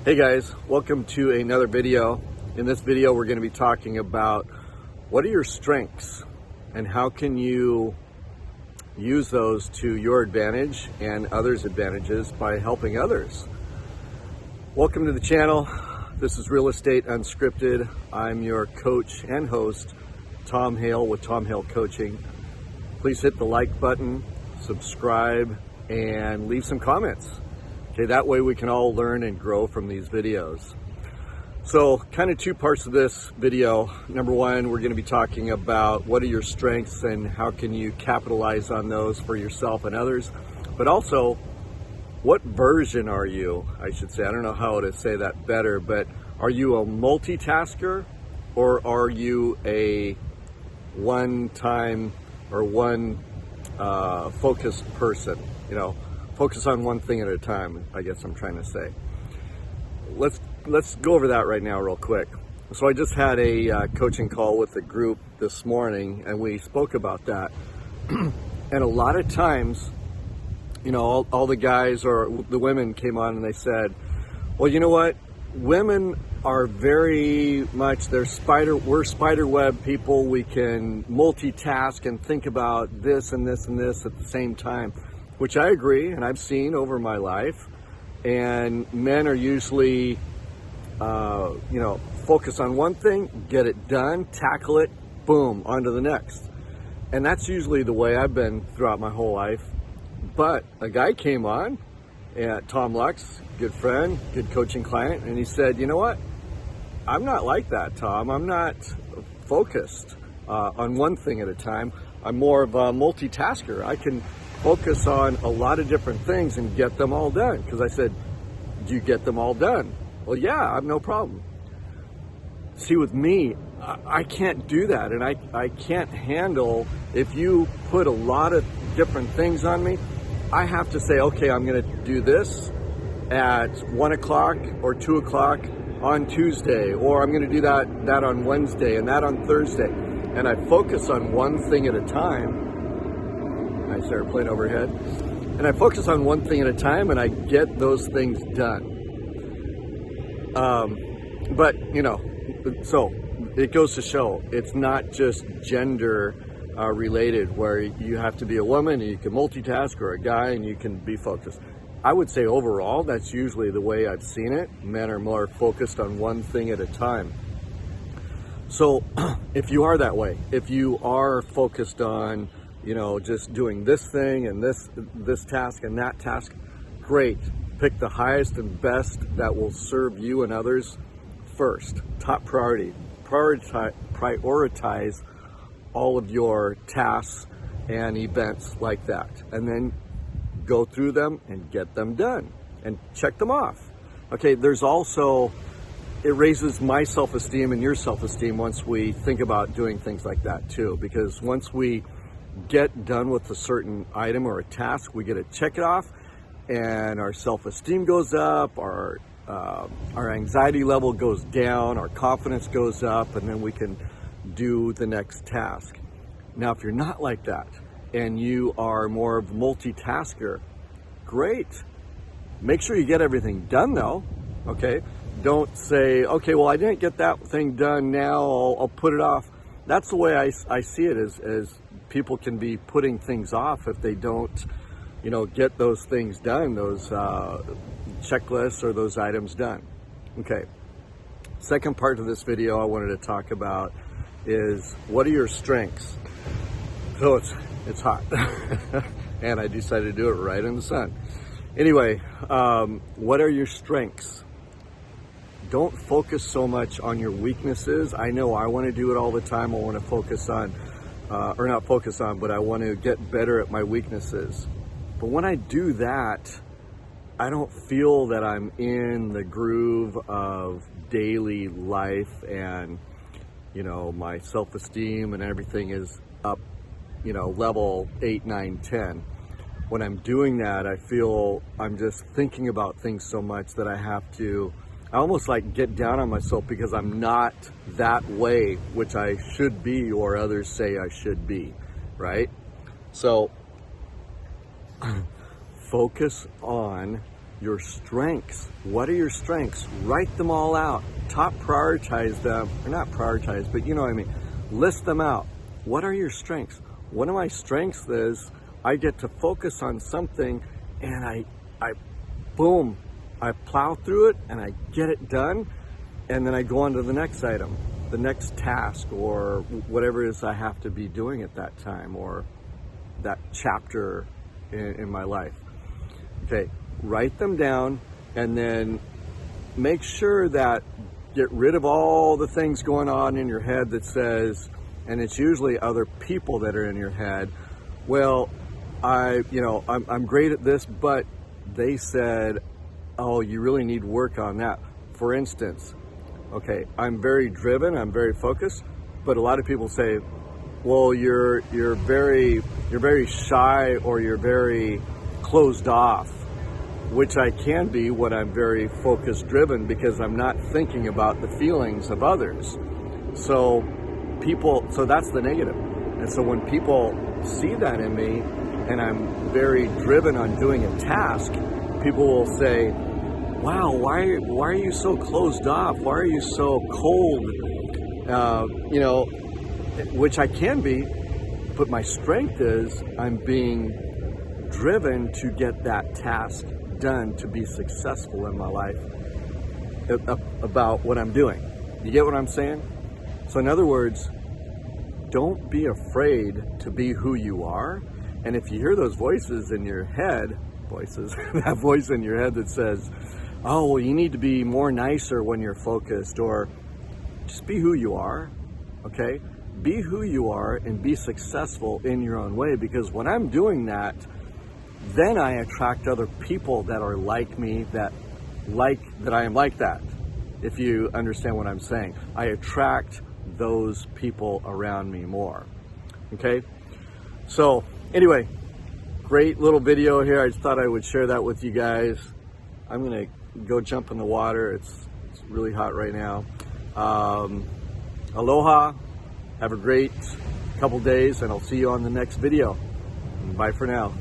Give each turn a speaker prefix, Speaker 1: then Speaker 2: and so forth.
Speaker 1: Hey guys, welcome to another video. In this video, we're going to be talking about what are your strengths and how can you use those to your advantage and others' advantages by helping others. Welcome to the channel. This is Real Estate Unscripted. I'm your coach and host, Tom Hale with Tom Hale Coaching. Please hit the like button, subscribe, and leave some comments. Okay, that way we can all learn and grow from these videos. So kind of two parts of this video. Number one, we're going to be talking about what are your strengths and how can you capitalize on those for yourself and others. But also, what version are you, I should say. I don't know how to say that better, but are you a multitasker or are you a one-time or focused person? Focus on one thing at a time, I guess I'm trying to say. Let's go over that right now real quick. So I just had a coaching call with a group this morning and we spoke about that. And a lot of times, all the guys or the women came on and they said, well, you know what? Women are very much, we're spider web people. We can multitask and think about this and this and this at the same time. Which I agree, and I've seen over my life. And men are usually, focus on one thing, get it done, tackle it, boom, on to the next. And that's usually the way I've been throughout my whole life. But a guy came on, Tom Lux, good friend, good coaching client, and he said, you know what? I'm not like that, Tom. I'm not focused on one thing at a time. I'm more of a multitasker. I can focus on a lot of different things and get them all done. Because I said, do you get them all done? Well, yeah, I have no problem. See, with me, I can't do that. And I can't handle, if you put a lot of different things on me, I have to say, okay, I'm going to do this at 1 o'clock or 2 o'clock on Tuesday, or I'm going to do that on Wednesday and that on Thursday. And I focus on one thing at a time. Nice airplane overhead. And I focus on one thing at a time and I get those things done. So it goes to show it's not just gender related where you have to be a woman and you can multitask, or a guy and you can be focused. I would say overall, that's usually the way I've seen it. Men are more focused on one thing at a time. So if you are that way, if you are focused on just doing this thing and this task and that task, great. Pick the highest and best that will serve you and others first. Top priority. Prioritize all of your tasks and events like that. And then go through them and get them done and check them off. Okay, there's also, it raises my self-esteem and your self-esteem once we think about doing things like that too. Because once we get done with a certain item or a task, we get to check it off and our self-esteem goes up, our anxiety level goes down, our confidence goes up, and then we can do the next task. Now, if you're not like that and you are more of a multitasker, great. Make sure you get everything done though, okay? Don't say, okay, well, I didn't get that thing done now, I'll put it off. That's the way I see it, as people can be putting things off if they don't, get those things done, those checklists or those items done. Okay. Second part of this video I wanted to talk about is, what are your strengths? So it's hot, and I decided to do it right in the sun. Anyway, what are your strengths? Don't focus so much on your weaknesses. I know I want to do it all the time. I want to focus on, but I want to get better at my weaknesses. But when I do that, I don't feel that I'm in the groove of daily life and, my self-esteem and everything is up, level 8, 9, 10. When I'm doing that, I feel I'm just thinking about things so much that I almost like get down on myself because I'm not that way, which I should be, or others say I should be, right? So focus on your strengths. What are your strengths? Write them all out. Prioritize them, or not prioritize, but you know what I mean. List them out. What are your strengths? One of my strengths is I get to focus on something and I plow through it and I get it done, and then I go on to the next item, the next task, or whatever it is I have to be doing at that time, or that chapter in my life. Okay, write them down, and then make sure that get rid of all the things going on in your head that says, and it's usually other people that are in your head, well, I'm great at this, but they said, oh, you really need work on that. For instance, okay, I'm very driven, I'm very focused, but a lot of people say, well, you're very shy, or you're very closed off, which I can be when I'm very focused driven, because I'm not thinking about the feelings of others. So that's the negative. And so when people see that in me and I'm very driven on doing a task, people will say, wow, why are you so closed off? Why are you so cold? Which I can be, but my strength is I'm being driven to get that task done, to be successful in my life about what I'm doing. You get what I'm saying? So in other words, don't be afraid to be who you are. And if you hear those voices in your head, that voice in your head that says, oh, well, you need to be more nicer when you're focused, or just be who you are, okay? Be who you are and be successful in your own way, because when I'm doing that, then I attract other people that are like me, that I am like that. If you understand what I'm saying, I attract those people around me more. Okay? So anyway, great little video here. I just thought I would share that with you guys. I'm gonna go jump in the water. It's really hot right now. Aloha. Have a great couple days, and I'll see you on the next video. Bye for now.